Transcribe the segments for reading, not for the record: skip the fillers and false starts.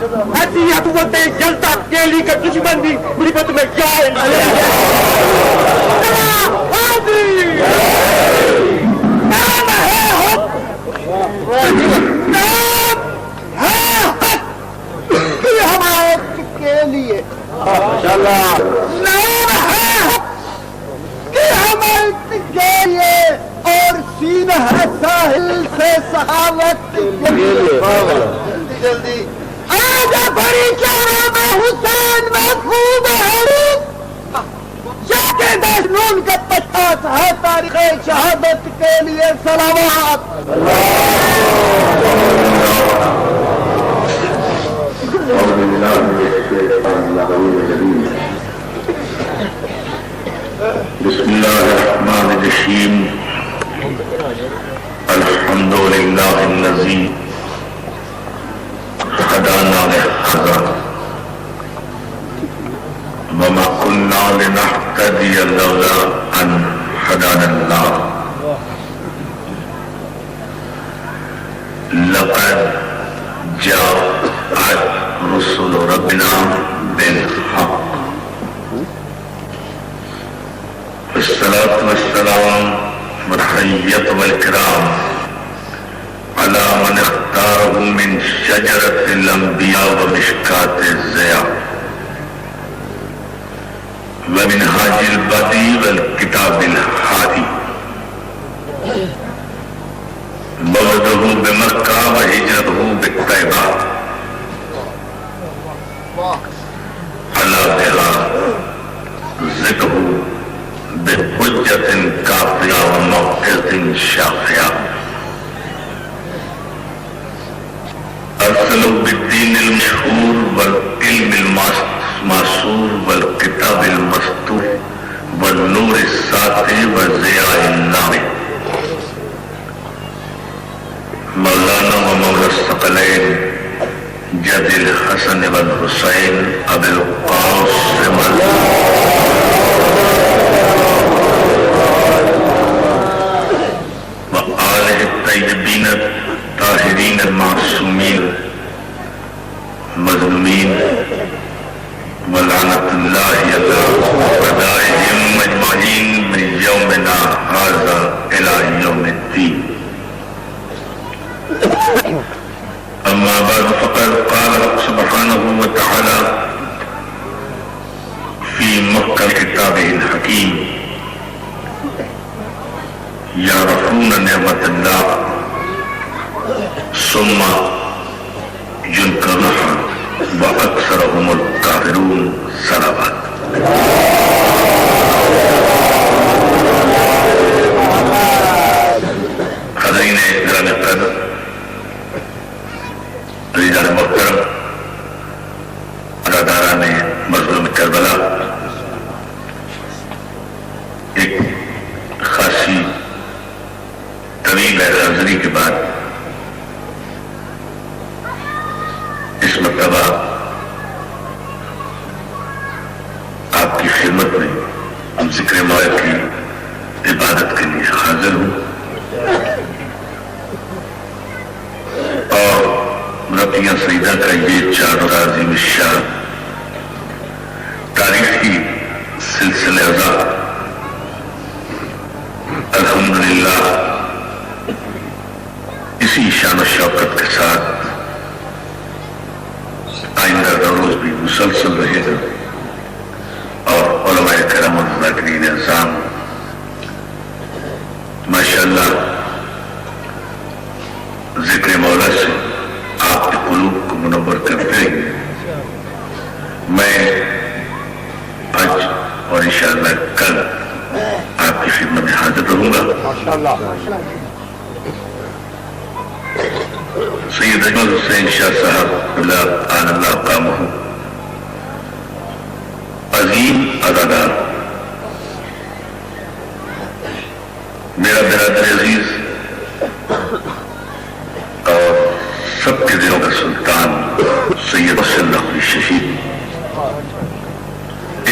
اذیت ہوتے جلتا کیلی کا دشمن بھی مصیبت میں جائے نام ہے حق، نام ہے حق یہ ہمارے کے لیے، نام ہے حق کہ ہمارے کے لیے، اور سینہ ہے ساحل سے سخاوت جلدی جلدی آجا بڑی چارہ میں حسین محفوظ ہے جاتے دشنون کا 50 ہے تاریخ شہادت کے لیے صلوات بسم اللہ الرحمن الرحیم الحمد للہ الذی هدانا لهذا وما كنا لنهتدي لولا ان هدانا الله لقد جاءت رسل ربنا بالحق والصلاة والسلام والحیت والکرام على من اختاره من شجرة الانبیاء ومشکات الضیاء ومنهاج البدیع والکتاب الحادی مولده بمکہ وہجرته بالطیبہ على بها ذکر بحجة کافیہ وموقظ شافیہ ارسلوا بالدین المشہور والعلم المعصور والکتاب المستور والنور الساطع والضیاء النامع مولانا ومولا الثقلین جد الحسن والحسین ابی القاسم وآلہ الطیبین الطاہرین المعصومین مظلومین ولعنت اللہ علی اعدائہم اجمعین من یومنا ھذا الی یوم الدین اما بعد فقد قال سبحانہ وتعالی فی محکم کتابہ الحکیم یعرفون نعمت اللہ ثم ينكرها واكثرهم الكافرون صلوات حضرین گرامی قدر عزیزان محترم اداداران مظلوم کربلا ایک خاصی طویل حاضری کے بعد اس مرتبہ آپ کی خدمت میں ذکر مولا کی عبادت کے لیے حاضر ہوں اور ربیہ سیدہ کا یہ 4 عظیم الشان تاریخی سلسلہ ازاں الحمدللہ اسی شان و شوکت کے ساتھ آئندہ روز بھی مسلسل رہے گا اور علماء کرام اور ذاکرین اعظام ماشاءاللہ ذکر مولا سے آپ کے قلوب کو منور کرتے ہیں. میں آج اور انشاءاللہ کل آپ کی خدمت میں حاضر رہوں گا. سید اجمل حسین شاہ صاحب اللہ قامہ عظیم اداکار، میرا برادر عزیز اور سب کے دلوں کا سلطان سید حسین نقوی شہید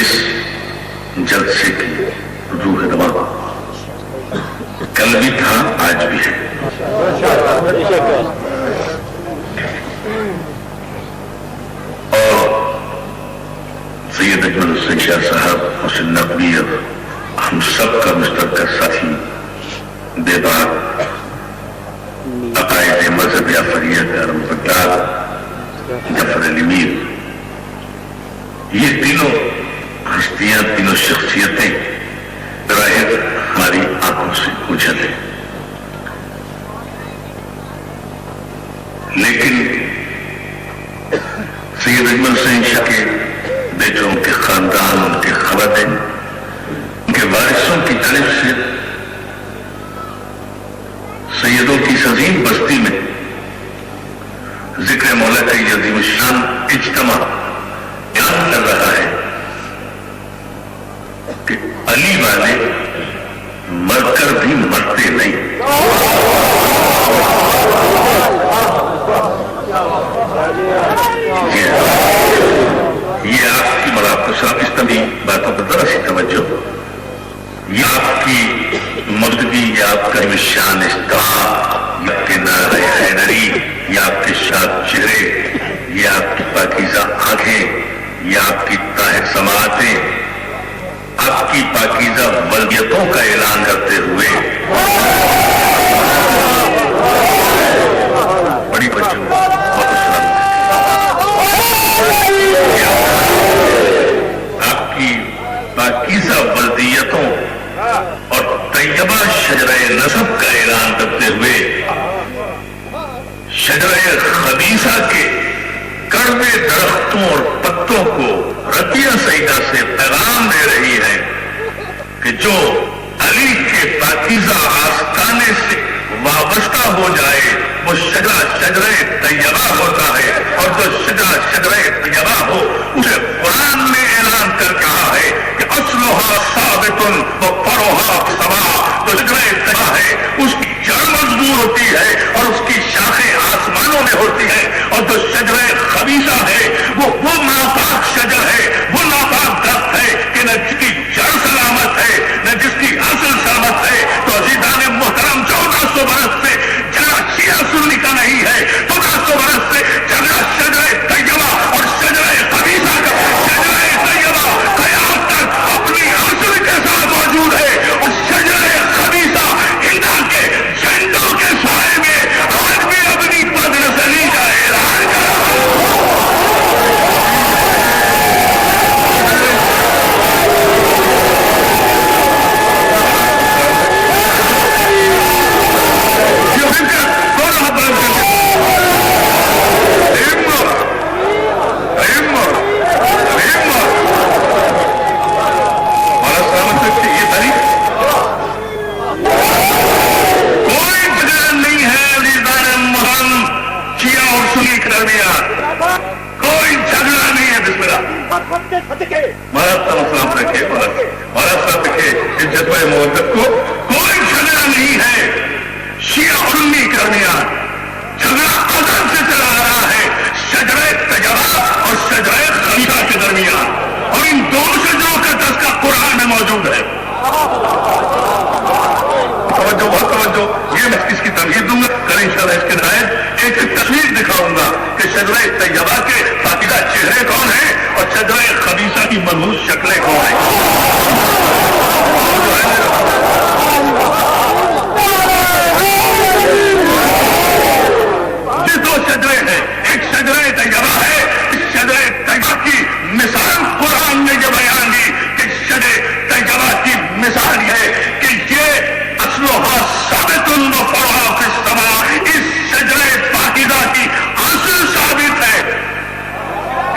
اس جلسے کی روح دماغ کل بھی تھا، آج بھی ہے. سید اجمل حسین شاہ صاحب حسین نقوی اور ہم سب کا مشترکہ ساتھی بے بات عقائد مذہب جعفریت ارم فتار جعفر علی میر، یہ تینوں ہستیاں، تینوں شخصیتیں براہ ہماری آنکھوں سے اوجھل ہیں، لیکن سید اجمل حسین شاہ کے بیٹوں، ان کے خاندان، ان کے خواتین، ان کے وارثوں کی جانب سے سیدوں کی اس عظیم بستی میں ذکر مولا کا یہ عظیم الشان اجتماع بیان کر رہا ہے کہ علی والے مر کر بھی مرتے نہیں۔ یہ آپ کی مراقبہ صاحب اس طرح باتوں پر ذرا سی توجہ، یہ آپ کی مردگی، یہ آپ کا شان استحاء، یہ آپ کے نعرہ حیدری، یہ آپ کے شاد چہرے، یہ آپ کی پاکیزہ آنکھیں، یہ آپ کی طاہر سماعتیں، آپ کی پاکیزہ ولدیتوں کا اعلان کرتے ہوئے بڑی بچوں آپ کی پاکیزہ ولدیتوں اور طیبہ شجرہ نسب کا اعلان کرتے ہوئے شجرہ خبیثہ کے کڑوے درختوں اور پتوں کو رقیہ سیدہ سے پیغام دے رہی ہے کہ جو علی کے پاکیزہ آستانے سے وابستہ ہو جائے وہ شجرہ طیبہ ہوتا ہے، اور جو شجرہ طیبہ ہو اسے قرآن نے اعلان کر کہا ہے کہ اصلها ثابت وفرعها سواء۔ جو شجرہ طیبہ ہے اس کی جڑ مضبوط ہوتی ہے اور اس کی شاخیں آسمانوں میں ہوتی ہیں، اور جو شجرہ خبیثہ ہے وہ ناپاک شجر ہے، وہ ناپاک درخت ہے کہ نہ جس کی جڑ سلامت ہے نہ جس کی اصل سلامت ہے۔ تو عزیزان محترم 1400 برس سے جھگڑا شیعہ سنی کا نہیں ہے، 1400 برس سے جھگڑا شجرہ طیبہ اور شجرہ خبیثہ کا، شجرہ طیبہ قیامت تک اپنی اصل کے ساتھ موجود ہے، اور شجرہ خبیثہ ہندا کے جھنڈوں کے سائے میں آج بھی اپنی بدنسلی کا اعلان کر رہا ہے۔ کوئی جھگڑا نہیں ہے شیعہ اور سنی کے درمیان، جھگڑا ازل سے چلا آ رہا ہے شجرہ طیبہ اور شجرہ خبیثہ کے درمیان، اور ان دونوں شجروں کا تذکرہ قرآن میں موجود ہے۔ توجہ، بہت توجہ، یہ میں اس کی تمہید دوں گا، کل انشاءاللہ اس کے نتائج ایک تصویر دکھاؤں گا کہ شجرہ طیبہ کے پاکیزہ چہرے کون ہیں اور شجرہ خبیثہ کی منحوس شکلیں کون ہیں۔ یہ دو شجرے ہیں، ایک شجرہ طیبہ ہے، اس شجرہ طیبہ کی مثال قرآن نے یہ بیان دی کہ شجرہ طیبہ کی مثال ہے کہ یہ اصلها ثابت وفرعها فی السماء، اس شجرہ پاکیزہ کی اصل ثابت ہے،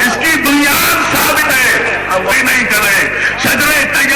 اس کی بنیاد ثابت ہے، اب وہی نہیں کر رہے۔ شجرہ طیبہ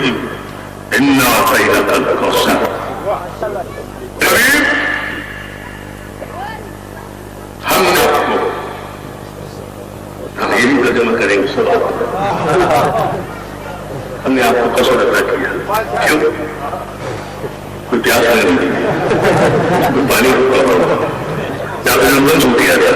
الرحیم انا اعطیناک الکوثر. ہم نے آپ کو ہم یہ ترجمہ کریں گے سب ہم نے آپ کو کوثر عطا کیا. کیوں؟ کوئی پیاس نہیں کوئی پانی یا پھر رمضان چھوٹ دیا گیا.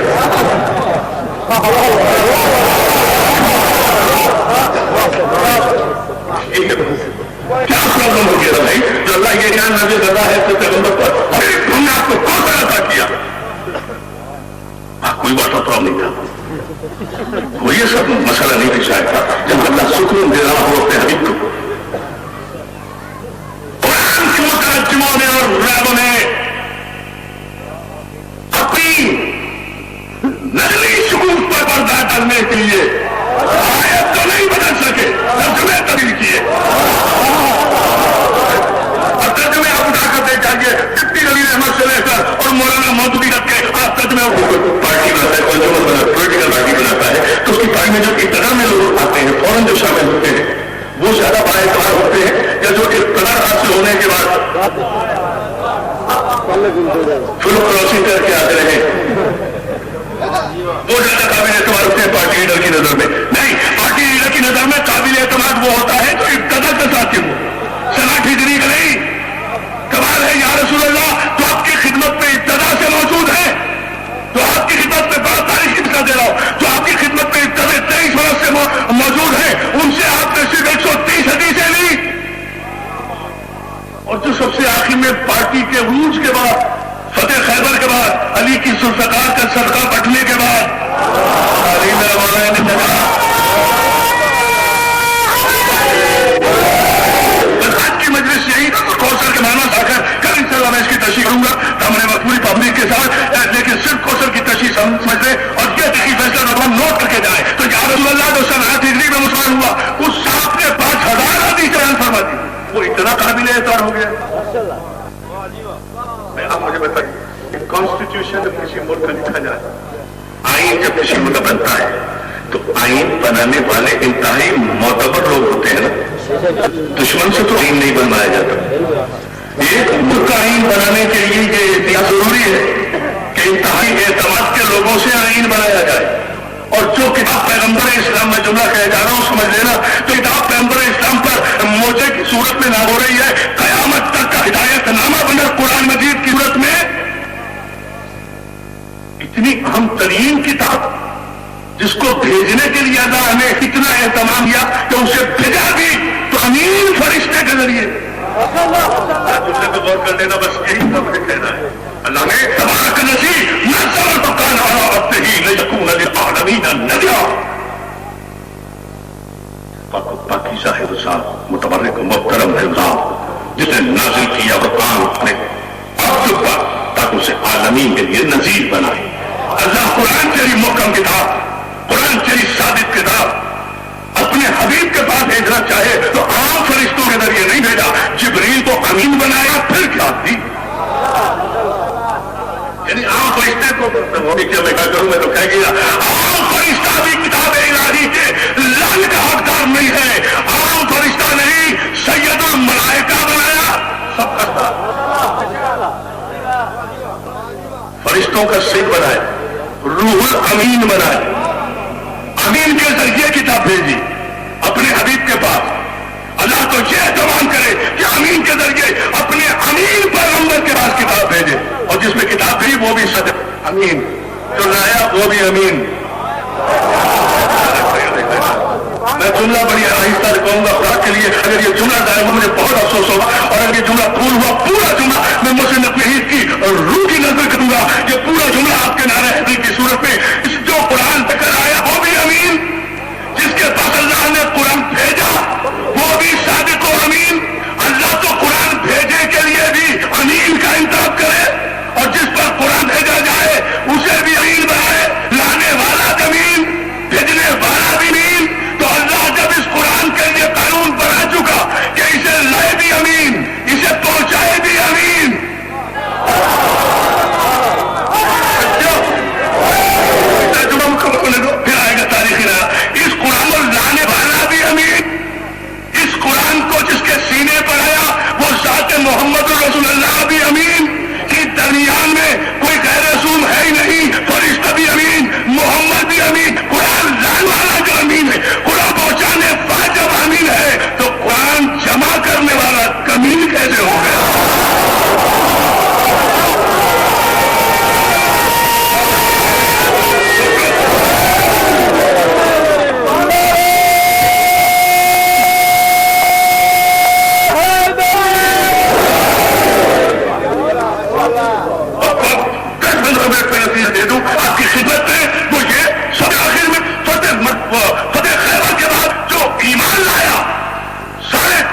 کیا پرابلم ہو گیا بھائی جو اللہ یہ جان نازل کر رہا ہے تو پیغمبر پر ہم نے آپ کو کوثر عطا کیا. کوئی واٹر پرابلم نہیں تھا وہ یہ سب مسئلہ نہیں پیش آیا تھا. جب اللہ سکون دے رہا ہو اپنے حبیب کو قرآن کے مترجموں نے اور رابوں نے اپنی نزلی سکون پر پردہ ڈالنے کے لیے آیت تو نہیں بدل سکے ترجمے تبدیل کیے. اور ترجمے آپ اٹھا کر دیکھ جائیے ڈپٹی علی احمد سے لے کر اور مولانا مودودی رکھ کے آپ ترجمے پارٹی بناتا ہے پولیٹیکل پارٹی بناتا ہے تو اس کی پارٹی میں جو اقتدار میں لوگ آتے ہیں فوراً جو شامل ہوتے ہیں وہ زیادہ بڑا اعتبار ہوتے ہیں یا جو اقتدار حاصل ہونے کے بعد فلو کراسنگ کر کے آتے رہے وہ زیادہ قابل اعتبار ہوتے ہیں پارٹی لیڈر کی نظر میں. نہیں, پارٹی لیڈر کی نظر میں قابل اعتماد وہ ہوتا ہے جو اقتدار کے ساتھ ہو سنا ٹھیکری کا نہیں. کمال ہے یا رسول اللہ تو آپ کی خدمت میں ابتدا سے موجود ہے تو آپ کی خدمت میں بڑا تاریخ کا دے رہا ہوں جو آپ کی خدمت میں ابتدا 23 برس سے موجود ہے ان سے آپ نے صرف 130 حدیثیں لی اور جو سب سے آخر میں پارٹی کے عروج کے بعد فتح خیبر کے بعد علی کی ذوالفقار کا صدقہ بٹنے کے بعد علی میرا مولانا نے کہا بس آج کی مجلس یہی کوثر کے معنی آ کر کل انشاءاللہ میں اس کی تشریح کروں گا ہمارے مقبولی پبلک کے ساتھ لیکن صرف کوثر کی تشریح سمجھ لیں اور یہ تحقیق فیصلہ رحمان نوٹ کر کے جائے تو یا رسول اللہ جو صنعت ہجری میں مسلمان ہوا اس صاحب نے 5000 حدیث بیان فرما دی وہ اتنا قابل اعتبار ہو گیا. میں آپ مجھے بتائیے کانسٹیٹیوشن جب کسی ملک کا لکھا جائے آئین جب کسی ملک کا بنتا ہے تو آئین بنانے والے انتہائی معتبر لوگ ہوتے ہیں نا. دشمن سے تو آئین نہیں بنوایا جاتا. ایک ملک کا آئین بنانے کے لیے یہ اتنا ضروری ہے کہ انتہائی اعتماد کے لوگوں سے آئین بنایا جائے. اور جو کتاب پیغمبر اسلام میں جملہ کہہ جا رہا ہوں سمجھ لینا تو کتاب پیغمبر اسلام پر موجے کی صورت میں نہ ہو رہی ہے قیامت تک کا ہدایت نامہ بنا قرآن مجید کی صورت میں اتنی اہم ترین کتاب جس کو بھیجنے کے لیے اللہ نے اتنا اہتمام کیا کہ اسے بھیجا بھی تو امین فرشتے کے ذریعے دوسرے کو غور کر دینا بس یہی سب مجھے کہنا ہے. اللہ نے تبارک نصیب نظر مکان عرابت ہی لیکون للعالمین ندیا باقی صاحب صاحب متبرک محترم نظام جس نے نازل کیا قرآن اپنے عبد پر تاکہ اسے عالمین کے لیے نذیر بنائے. اللہ قرآن تیری محکم کتاب قرآن تیری صادق کتاب اپنے حبیب کے پاس بھیجنا چاہے تو عام فرشتوں کے ذریعے نہیں بھیجا. جبریل کو امین بنایا پھر کیا تھی یعنی عام فرشتے کو وہ بھی کیا میں کیا کروں میں تو کہہ گیا عام فرشتہ بھی کتاب الہی کے لال کا حقدار نہیں ہے. عام فرشتہ نہیں سید الملائکہ بنایا سب کرتا فرشتوں کا سکھ بنایا روح الامین بنایا. امین کے ذریعے کتاب بھیجی اپنے حبیب کے پاس. اللہ تو یہ اہتمام کرے کہ امین کے ذریعے اپنے امین پیغمبر کے پاس کتاب بھیجے اور جس میں کتاب بھی وہ بھی صدق امین جو لایا وہ بھی امین. میں جملہ بڑی آہستہ کہوں گا خوراک کے لیے اگر یہ جملہ ظاہر ہو مجھے بہت افسوس ہوگا اور اگر یہ جملہ پھول ہوا پورا جملہ میں مسلم نقیت کی روح کی نظر کروں گا. یہ پورا جملہ آپ کے نعرہ حیدری کی صورت میں جو قرآن پہ کر آیا وہ بھی امین جس کے پاس اللہ نے قرآن بھیجا وہ بھی صادق و امین. اللہ تو قرآن بھیجے کے لیے بھی امین کا انتخاب کرے اور جس پر قرآن بھیجا جائے اسے بھی امین بنائے. لانے والا امین بھیجنے والا بھی امین. تو اللہ جب اس قرآن کے لیے قانون بنا چکا کہ اسے لائے بھی امین اسے پہنچائے بھی امین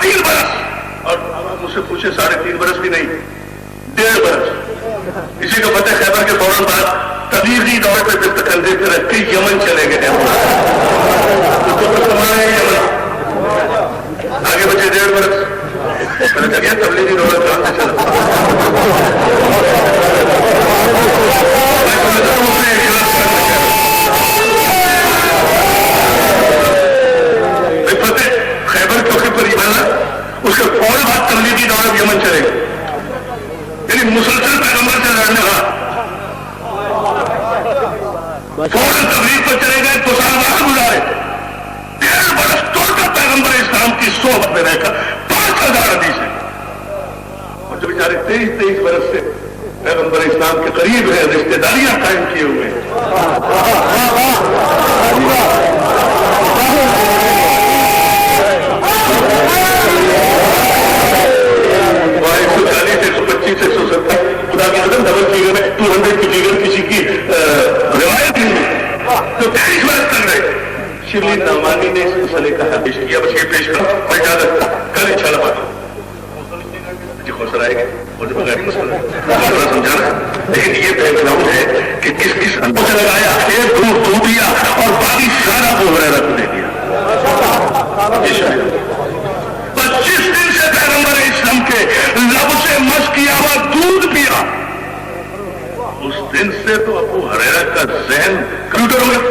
3.5 برس, اور آپ مجھ سے پوچھے 3.5 برس بھی نہیں, 1.5 برس. اسی کو فتح خیبر کے فوراً بعد تبلیغی دور پہ دستخط دے کر رکھ کے یمن چلے گئے ہیں. آگے بچے 1.5 برس. میں نے کہا تبلیغی دور کہاں سے چلا. فتح خیبر کے وقت پر ایمان لایا, اس کے فوراً بعد تبلیغی دور یمن چلے گئے. یعنی مسلسل پیغمبر سے لڑنے کا فوراً تبلیغ پر چلے گئے, 2 سال بعد گزارے. 1.5 برس توڑ کر پیغمبر اسلام کی صحبت میں رہ کر 5,000 حدیثیں. اور جو بیچارے 23 برس سے پیغمبر اسلام کے قریب ہیں, رشتے داریاں قائم کیے ہوئے ہیں. خدا کی قدم ڈبل فیگر میں 200 کی فیگر کسی کی روایت نہیں ہے. تو 23 برس تک رہے. شبلی نعمانی نے اس مسئلے کا حل پیش کیا. بس یہ پیش کرا اور اجازت کل انشاءاللہ بات جی خوش رہے گا اور جو بغیر مسئلہ سمجھانا. لیکن یہ بیک گراؤنڈ ہے کہ کس اندر سے لگایا, ایک دو دیا اور باقی سارا ابو ہریرہ کو دے دیا. 25 دن سے پیغمبر اسلام کے لب سے مس کیا ہوا دودھ پیا. اس دن سے تو ابو ہریرہ کا ذہن کمپیوٹر ہو گیا.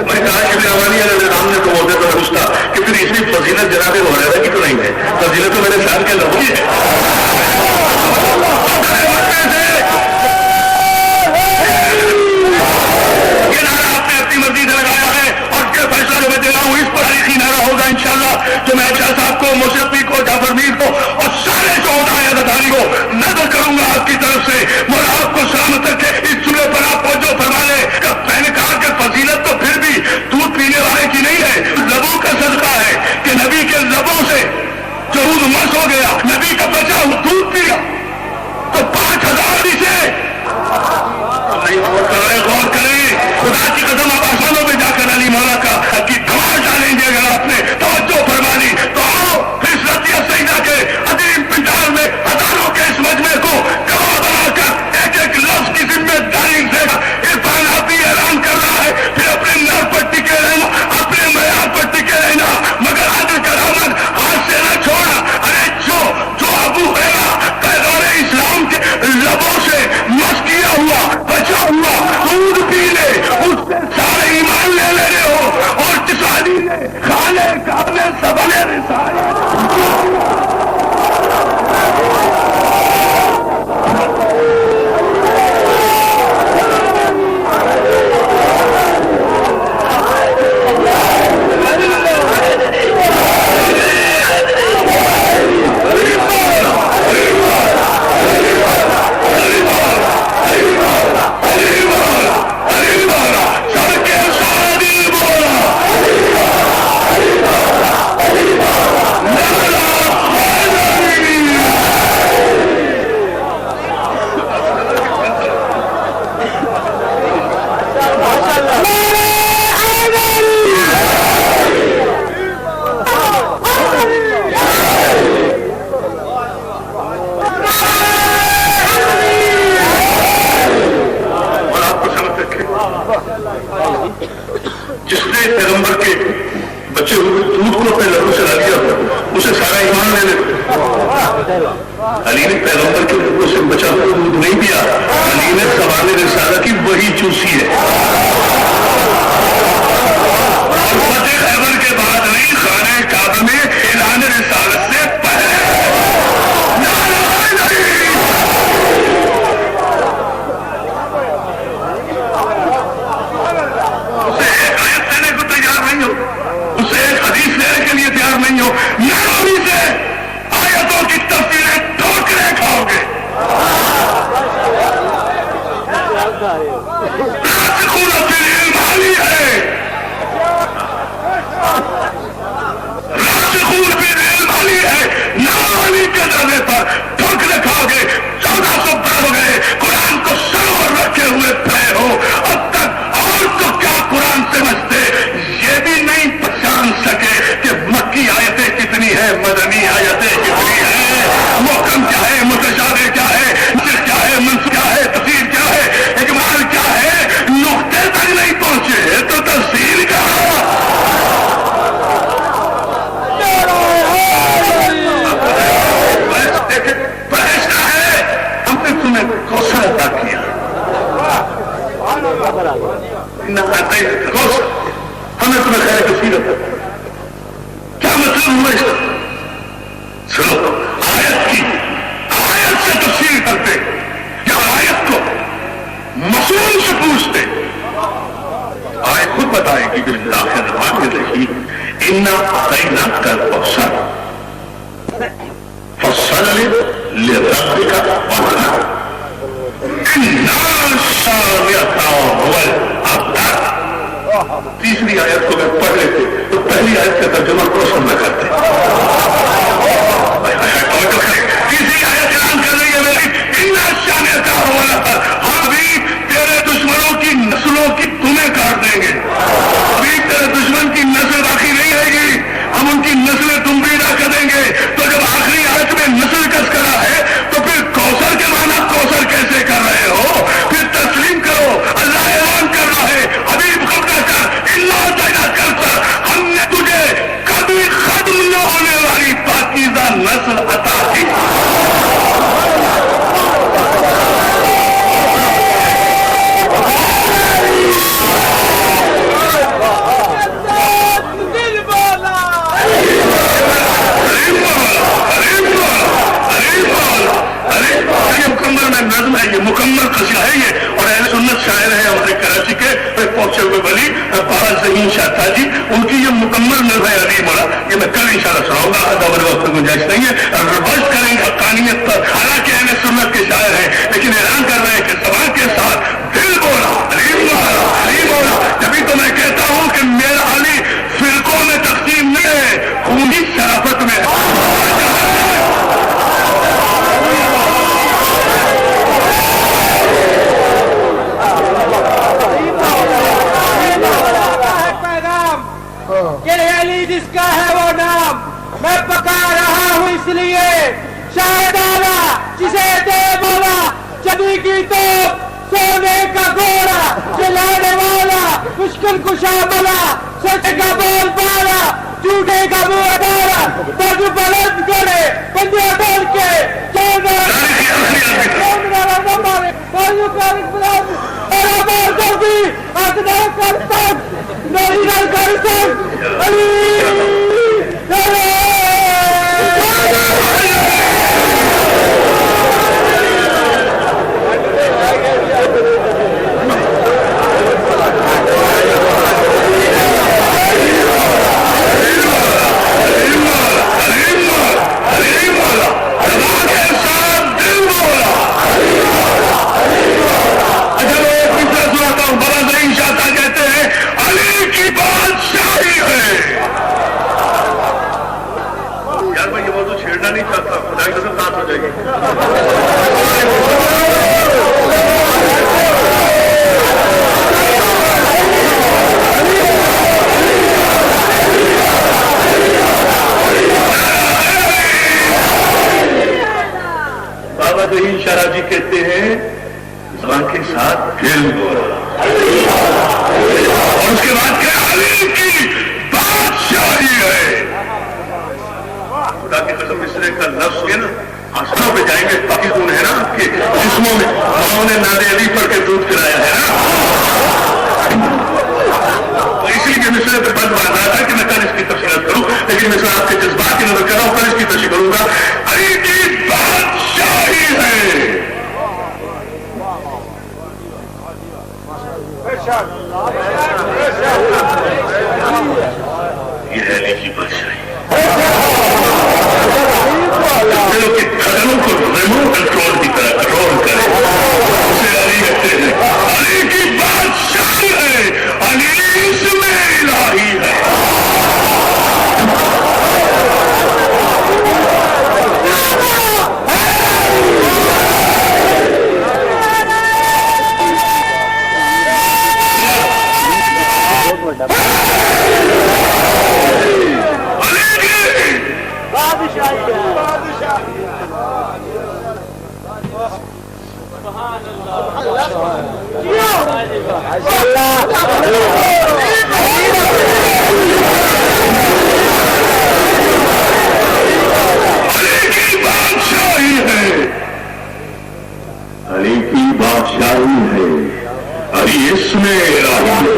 میں کہا کہ روانی نام نے تو بولتے تو پوچھتا کہ پھر اس میں فضیلت جناب ابو ہریرہ کی تو نہیں ہے, فضیلت تو میرے ساتھ کے لب ہی ہے. یہ نعرہ آپ نے اپنی مرضی سے لگایا ہے اور جو فیصلہ جو میں دے رہا ہوں اس پر تاریخی نعرہ ہوگا انشاءاللہ. جو میں شاہ صاحب کو, موسیقی کو, جعفر میر کو اور سارے شہدائے عزاداری کو نظر کروں گا آپ کی طرف سے. مولا آپ کو سلامت رکھے. اس جملے پر آپ کو جو فرما لے, میں نے کہا کہ فضیلت تو پھر بھی دودھ پینے والے کی نہیں ہے, لبوں کا صدقہ ہے کہ نبی کے لبوں سے جو دودھ مس ہو گیا, نبی کا بچا دودھ پیا تو 5,000 سے غور کریں. خدا کی قدم آپ آسانوں میں جا کر علی مولا کا کی دھماڑ ڈالیں گے. اگر آپ نے توجہ فرما لی تو آؤ پھر سطح سیدہ کے عظیم پنڈال میں ہزاروں کے اس مجمع کو گواہ بنا کر ایک ایک لفظ کی ذمہ داری سے عرفان آپ بھی اعلان کر رہا ہے. پھر اپنے نر پر ٹکے رہنا, اپنے معیار پر ٹکے رہنا, مگر عدل کرامت ہاتھ سے نہ چھوڑنا. ارے جو ابو ہریرہ پیغمبر اسلام کے لبوں سے مس کیا ہوا بچا ہوا دودھ پی لے, اس سے سارے ایمان لے رہے ہو. اور کسانی نے کھانے کھانے سبنے رسالے علی نے پیغمبر کے لوگوں سے بچا ہوا دودھ نہیں پیا, علی نے سوال رسالہ کی وہی چوسی ہے. فتح خیبر کے بعد نہیں, خانہ کعبہ میں اعلان رسالت سے پہلے اسے ایک آیت دینے کو تیار نہیں ہو, اسے ایک حدیث دینے کے لیے تیار نہیں ہو, ناراضی سے آیتوں کی تفسیریں ٹھوکرے کھاؤ گے. راسخون فی العلم عالی ہے, راسخون فی العلم عالی ہے, ناعلی کے درجے پر ٹھوکرے کھاؤ گے. 1400 برس ہو گئے قرآن کو سرور رکھے ہوئے پھیلے ہو, اب تک اور تو کیا قرآن سمجھتے یہ بھی نہیں پہچان سکے کہ مکہ سمجھتے سنو آیت سے تفسیر کرتے یا آیت کو مصون سے پوچھتے. آیت خود بتائے گی کہ آخر واقع رہی انا اعطیناک الکوثر فصل لربک وانحر انا شانئک هو الابتر. تیسری آیت کو میں پڑھ لیتے تو پہلی آیت کا ترجمہ کو سمجھ کرتے. تیسری آیت اعلان کر رہی ہے میری انا شانئک هو الابتر. ہم بھی تیرے دشمنوں کی نسلوں کی تمہیں کاٹ دیں گے. ابھی تیرے دشمن کی نسل باقی نہیں رہے گی, ہم ان کی نسلیں تم بھی ادا کر دیں گے. تو جب آخری آیت میں نسل کس کرا ہے تو پھر کوثر کے معنی کوثر کیسے کر رہے ہو؟ پھر تسلیم کرو, اللہ اعلان کر رہا ہے حبیب خبر کر اللہ تعالیٰ کرتا ہم نے تجھے کبھی ختم نہ ہونے والی پاکیزہ نسل عطا کی. نظم ہے یہ, مکمل قصیدہ ہے یہ, اور اہل سنت شاعر ہے ہمارے کراچی کے پہنچے ہوئے ولی بابا ذہین شاہ تھا جی, ان کی یہ مکمل نظم ہے علی مولا. یہ میں کل انشاءاللہ سناؤں گا, ہمارے وقت میں گنجائش نہیں ہے. روش کریں گے حقانیت پر, حالانکہ اہل سنت کے شاعر ہیں لیکن اعلان کر رہے ہیں کہ سوال کے ساتھ دل بولا علی مولا علی مولا. جبھی تو میں کہتا ہوں کہ میرا علی فرقوں میں تقسیم نہیں ہے, خونی شرافت میں ہے. جس کا ہے وہ نام میں پکا رہا ہوں اس لیے شاید آلہ جسے دے بولا چبی کی تو سونے کا گھوڑا چلانے والا مشکل کشا بلا سچ کا بول پالا جھوٹے کا منہ ڈالا درد بلند کرے بندے ڈال کے جی کہتے ہیں زبان کے ساتھ دل بولا, اور اس کے بعد کیا علی کی بادشاہی ہے. خدا کی قسم اس طرح کا لفظ ہے نا, آسمانوں پہ جائیں گے باقی کون ہے نا کہ جسموں میں ماؤں نے نادے علی پڑھ کے دودھ پلایا ہے نا. اس لیے مثلا پہ بند مان رہا تھا کہ میں کل اس کی تفصیلات کروں, لیکن مثلا آپ کے جذبات کی نظر کر رہا ہوں, کل اس کی تشریح کروں گا. علی کی بادشاہی ہے. یہ ہے علی کی بادشاہی. دلوں کے قدموں کو ریموٹ کنٹرول کی طرح کنٹرول کرے, اسے علی کہتے ہیں. علی کی بادشاہی ہے, علی اسم الہی ہے. علی کی بادشاہی ہے, علی اسم الہی,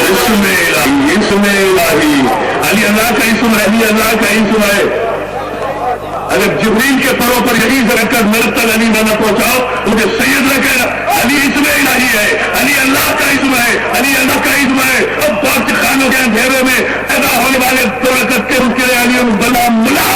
اسم الہی, اسم الہی. علی اللہ کا اسم ہے, علی اللہ کا اسم ہے. اگر جبریل کے پروں پر یہی سے رکھ کر میرے تک علی نہ پہنچاؤ, مجھے سید نہ کہنا. علی اسم الہی ہے, علی اللہ کا اسم ہے, علی اللہ کا اسم ہے. اب باغ خانوں کے اندھیرے میں پیدا ہونے والے برکت کے اس کے لیے علی بلا ملا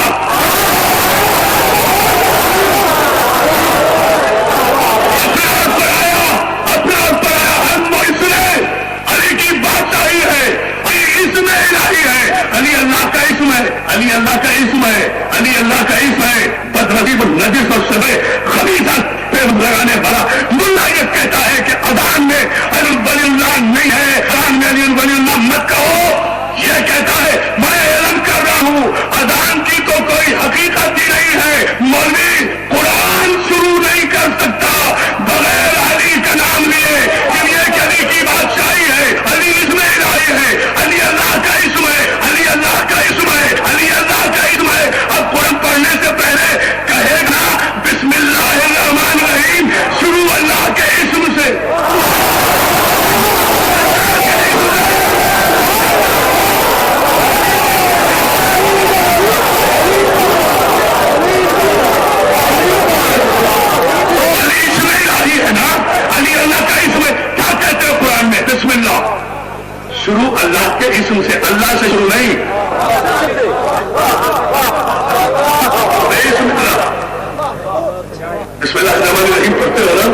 علی اللہ کا اسم ہے, علی اللہ کا اسم ہے, علی اللہ کا اسم ہے. بدنصیب نجس اور شبے خبیثت پہ لگانے والا ملا یہ کہتا ہے کہ اذان میں علی ولی اللہ نہیں ہے, اذان میں علی ولی اللہ مت کہو. یہ کہتا ہے میں اعلان کر رہا ہوں اذان کی تو کوئی حقیقت ہی نہیں ہے. مولوی قرآن شروع نہیں کر سکتا بغیر علی کا نام لیے, کہ علی کی بادشاہی ہے, علی اسم الہی ہے, علی اللہ کا اسم ہے, علی اللہ کا اسم ہے, علی اللہ کا اسم ہے. اب قرآن پڑھنے سے پہلے کہے گا بسم اللہ الرحمن الرحیم, شروع اللہ کے اسم سے. علی اسم الہی ہے نا, علی اللہ کا اسم ہے. کیا کہتے ہیں قرآن میں؟ بسم اللہ, شروع اللہ کے اسم سے, اللہ سے شروع نہیں. بسم اللہ الرحمن الرحیم پڑھتے ہو نا,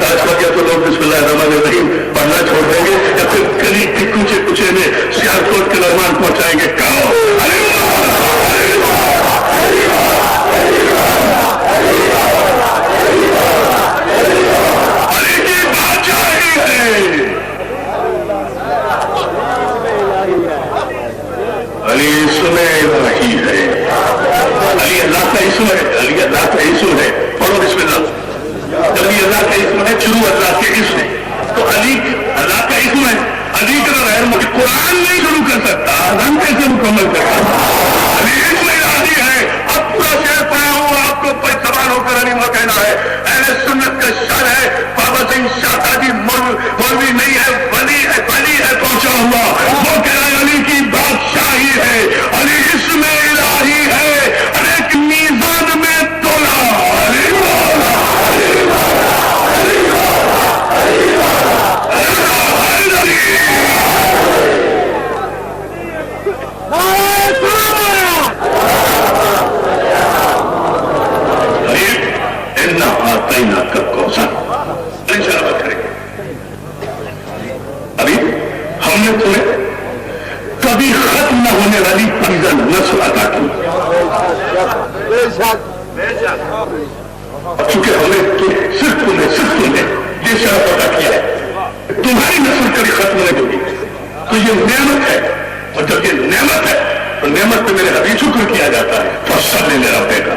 آج کا کیا تو لوگ بسم اللہ الرحمن الرحیم پڑھنا چھوڑ دیں گے یا پھر گلی کے کوچے کوچے میں سیالکوٹ کے درمیان پہنچائیں گے. کہو علی علی کی بادشاہی ہے. علی اسم الہی ہے, علی اللہ کا اسم ہے, علی اللہ کا اسم ہے. پڑھو بسم اللہ. جب علی اللہ کا اسم ہے, شروع اللہ کے اسم ہے, تو علی اللہ کا اسم ہے. علی کا غیر مجھے قرآن نہیں شروع کر سکتا, اذان کیسے مکمل کرتا. علی اسم الہی ہے. اب پورا شعر پڑھا ہوں آپ کو, کوئی سوال ہو کر علی وہ کہنا ہے اہل سنت کا شان ہے. بابا سنگھ شاہتا جی مولوی نہیں ہے, ولی ہے, ولی ہے پہنچا ہوا. وہ کہہ رہا ہے علی کی بادشاہی ہے, علی اسم الہی ہے. ایک میزان میں تولا علی مولا, علی مولا, علی مولا, علی مولا, علی کا کوثر شرابت کریں گے. ابھی ہم نے تمہیں کبھی ختم نہ ہونے والی فیضل نسل عطا کی, چونکہ ہمیں صرف تمہیں یہ شرف عطا کیا ہے تمہاری نسل کبھی ختم نہیں ہوگی. تو یہ نعمت ہے, اور جب یہ نعمت ہے تو نعمت پہ میرے ابھی شکر کیا جاتا ہے. تو سب نے میرا بیٹا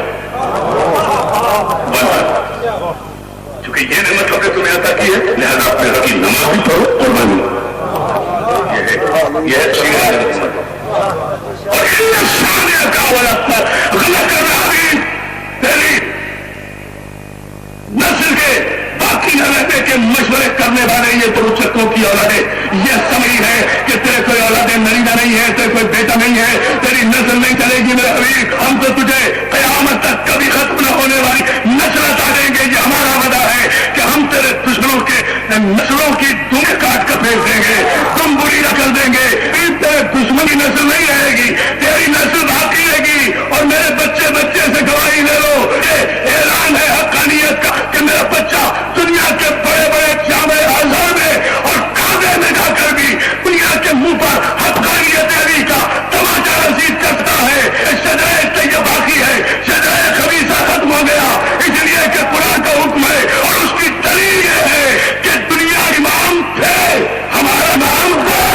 کیونکہ یہ نعمت ہم نے تمہیں عطا کی ہے, لہذا اپنے رب کی نماز بھی پڑھو, قربانی یہ اور غلط کر رہا بھی تیری نسل کے باقی نہ رہتے کہ مشورے کرنے والے یہ پروچکوں کی اولادیں یہ سمجھ ہے کہ تیرے کوئی اولادیں نریندہ نہیں ہے, تیرے کوئی بیٹا نہیں ہے, تیری نسل نہیں چلے گی. میرے حبیب ہم تو تجھے قیامت تک کبھی ختم نہ ہونے والی نسل عطا دیں گے. یہ ہمارا وعدہ ہے کہ ہم تیرے دشمنوں کے نسلوں کی دنیا کاٹ کر پھینک دیں گے, تم بری نقل دیں گے. تیرے دشمنی نسل نہیں رہے گی, تیری نسل باقی رہے گی. اور میرے بچے بچے سے گواہی لے لو, اعلان ہے حقانیت کا کہ میرا بچہ دنیا کے بڑے بڑے جامع ازہر میں اور کعبے میں جا کر بھی دنیا کے منہ پر حقانیت علی کا تماچا رسید کرتا ہے. شجرہ طیبہ باقی ہے, شجرہ خبیثہ ختم ہو گیا, اس لیے کہ قرآن کا حکم ہے. اور اس کی دلیل یہ ہے کہ دنیا امام تھے, ہمارا نام ہے.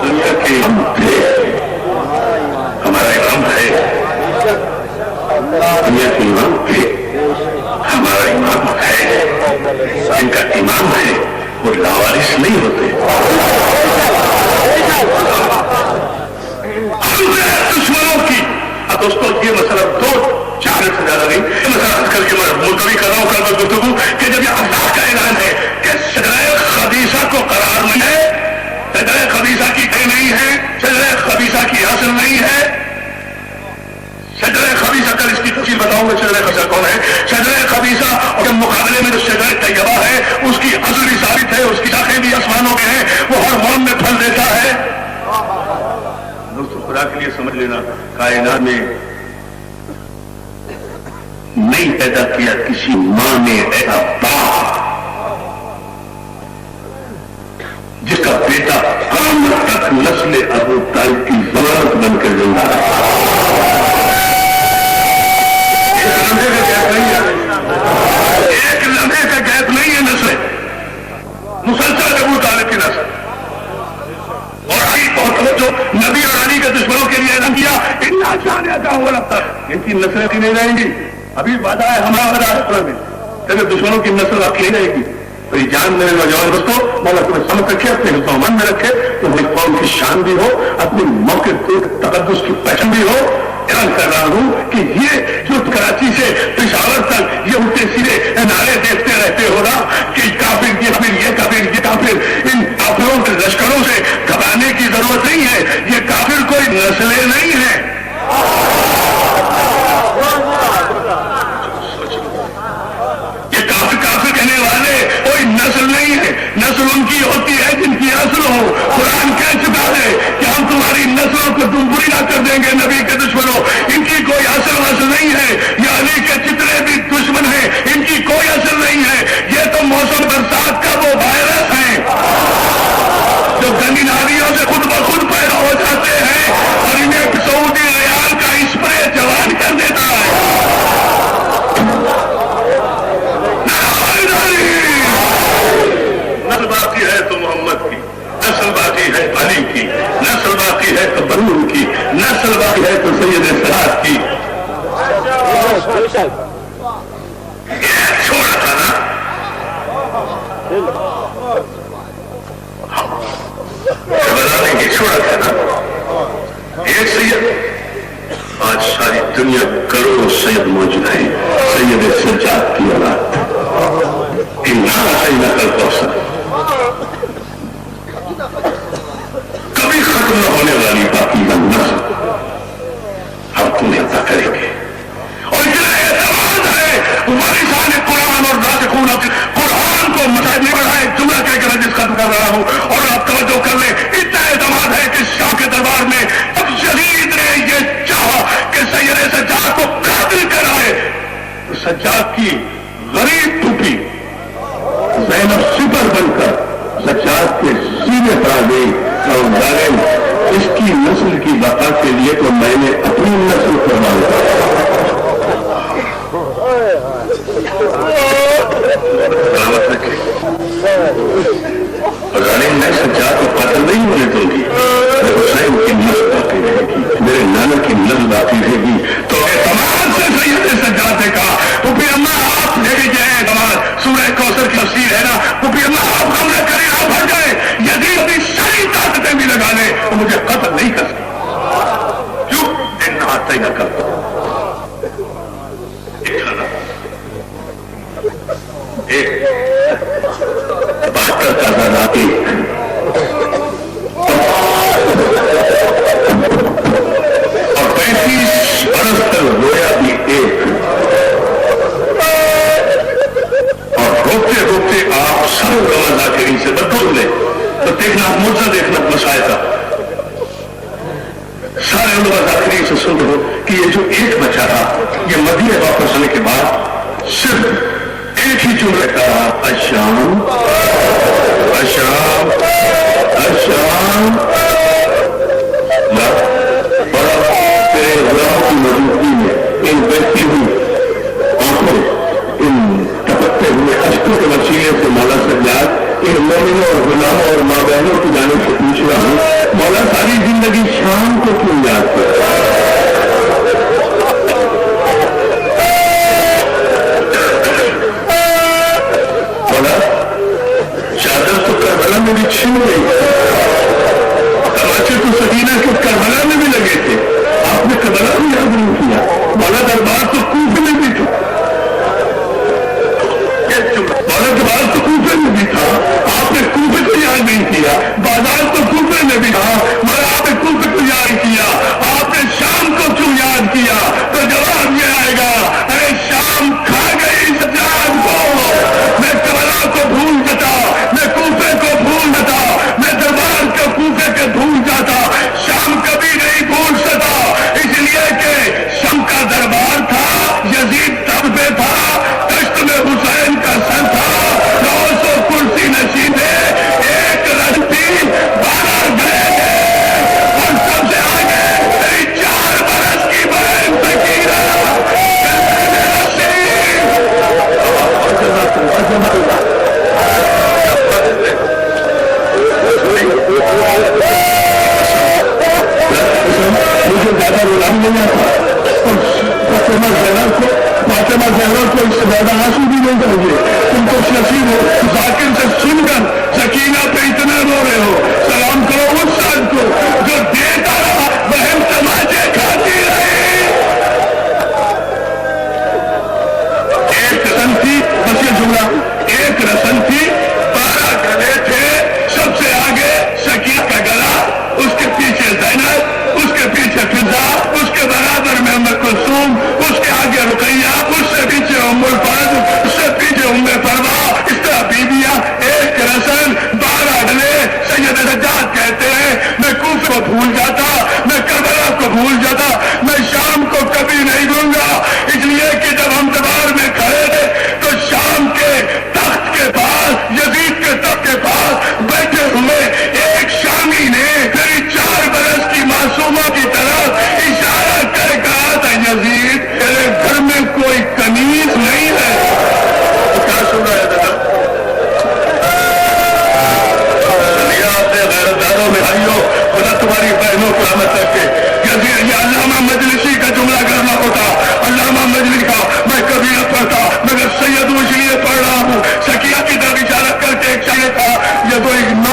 دنیا کے امام تھے, ہمارا امام ہے. دنیا کے امام تھے, ہمارا امام ہے. جن کا امام ہے وہ لاوارث نہیں ہوتے. دشمنوں کی دوستوں یہ مسئلہ 2-4 سے زیادہ نہیں, یہ مسئلہ کر کے میں ملتوی کر رہا ہوں کل گفتگو کہ جب یہ اللہ کا اعلان ہے کہ شجرہ خبیثہ کو قرار نہیں ہے، شجرہ خبیثہ کی کہیں نہیں ہے، شجرہ خبیثہ کی اصل نہیں ہے. شجرہ خبیثہ کل اس کی تفصیل بتاؤں گا شجرہ خبیثہ کون ہے. شجرہ خبیثہ کے مقابلے میں جو شجرہ طیبہ ہے اس کی اصل بھی ثابت ہے، اس کی شاخیں بھی آسمانوں کے ہیں، وہ ہر موم میں پھل دیتا ہے. دوستو خدا کے لیے سمجھ لینا، کائنات میں نہیں پیدا کیا کسی ماں نے ایسا باپ جس کا بیٹا قیامت تک نسل ابو طالب کی ضمانت بن کر زندہ ہے. ایک لمحے کا گیپ نہیں ہے نسل، مسلسل ابو طالب کی نسل. اور علی بہت جو نبی اور علی کے دشمنوں کے لیے اعلان کیا اتنا جانے کا ہوا لگتا ہے ان کی نسلیں کی نہیں رہیں گی. ابھی وعدہ ہے ہمارا وعدہ ہے قرآن میں کہ دشمنوں کی نسل آپ کی رہے گی. تو یہ جان میرے نوجوان دوستوں مولا تمہیں سمجھ رکھے، اپنے حفظ و امان میں رکھے، تمہاری قوم کی شان بھی ہو، اپنے موقع تقدس کی پہچان بھی ہو. اعلان کر رہا ہوں کہ یہ جو کراچی سے پشاور تک یہ الٹے سیدھے نعرے دیکھتے رہتے ہو نا کہ کافر یہ کافر یہ کافر یہ کافر، ان کافروں کے لشکروں سے گھبرانے کی ضرورت نہیں ہے. یہ کافر کوئی نسلیں نہیں ہے. کافر کہنے والے کوئی نسل نہیں ہے، نسل ان کی ہوتی ہے جن کی اصل ہو. قرآن کہہ چکا ہے کہ ہم تمہاری نسلوں کو ڈوبری نہ کر دیں گے. نبی کے دشمنوں ان کی کوئی اصل نہیں ہے. یہ علی کے جتنے بھی دشمن ہیں ان کی کوئی اصل نہیں ہے. یہ تو موسم برسات کا وہ وائرس ہے جو گندی نالیوں سے خود بخود پیدا ہو جاتے ہیں اور انہیں سعودی ریال کا اسپرے جوان کر دیتا ہے. نسل باقی ہے تو محمد کی، نسل باقی ہے علی کی، نسل باقی ہے تو بنور کی، نسل باقی ہے تو سید سعد کی. چھوڑا تھا نا بتانے کی، چھوڑا تھا نا ایک سید. آج ساری دنیا کروڑوں سید موجود ہیں. سید سجاد کی اولاد انسان سے نقل پہنچا کبھی ختم نہ ہونے والی باقی نسل ہم تمہیں عطا کریں گے. اور اتنا اعتماد ہے وارثان قرآن اور راسخون قرآن کو مسائل نہیں بڑھائے. جملہ کہہ کر جس ختم کر رہا ہوں اور آپ توجہ کر لیں. اتنا اعتماد ہے کہ شاہ کے دربار میں اب یزید نے یہ چاہا کہ سید سجاد کو قاتل کرائے. سجاد کی غریب ٹوپی زینب سپر بن کر سجاد کے سینے پر آ گئی اور ظالم اس کی نسل کی بقا کے لیے تو میں نے اپنی نسل کو مانگا. سلامت رکھے ظالم میں سجاد کو قتل نہیں ہونے دوں گی. حسین کی نسل باقی رہے گی، میرے نانا کی نسل باقی رہے گی. تو اعتماد سے سید سجاد نے کہا تو پھر اللہ آپ لے لیجیے اعتماد. سورہ کوثر کی تفسیر ہے نا، تو پھر اللہ آپ ہم نہ کریں، آپ ہٹ جائیں. یزید اپنی ساری طاقتیں بھی لگا لیں تو مجھے قتل نہیں کر سکتے. کیوں آتا ہی نہ کرتا. ایک 72 تعداد اور 35 برس تک رویا بھی ایک. اور روکتے روکتے آپ سب گواہ کریں سے بدل لیں تو دیکھنا موجہ دیکھنا مسائل کا سارے علماء ذاکرین سے سن رہو کہ یہ جو ایک بچہ تھا یہ مدینے واپس آنے کے بعد صرف ایک ہی جملہ کہا الشام الشام الشام. بڑا تیرے غلام کی موجودگی میں ان بہتی ہوئی آنکھوں ان ٹپکتے ہوئے اشکوں کے وسیلے سے مولا سجاد ان مومنوں اور غلاموں اور ماں بہنوں کی جانب سے پوچھ رہا ہوں مولا ساری زندگی شام کو کیوں یاد کرتا ہے؟ مولا چادر تو کربلا میں بھی چھن گئی، تماچے تو سکینہ کے کربلا میں بھی لگے تھے، آپ نے کربلا بھی یاد نہیں کیا. مولا دربار تو کوفے میں بھی تھا، مولا دربار تو کوفے میں بھی تھا، آپ نے کوفے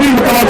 3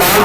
5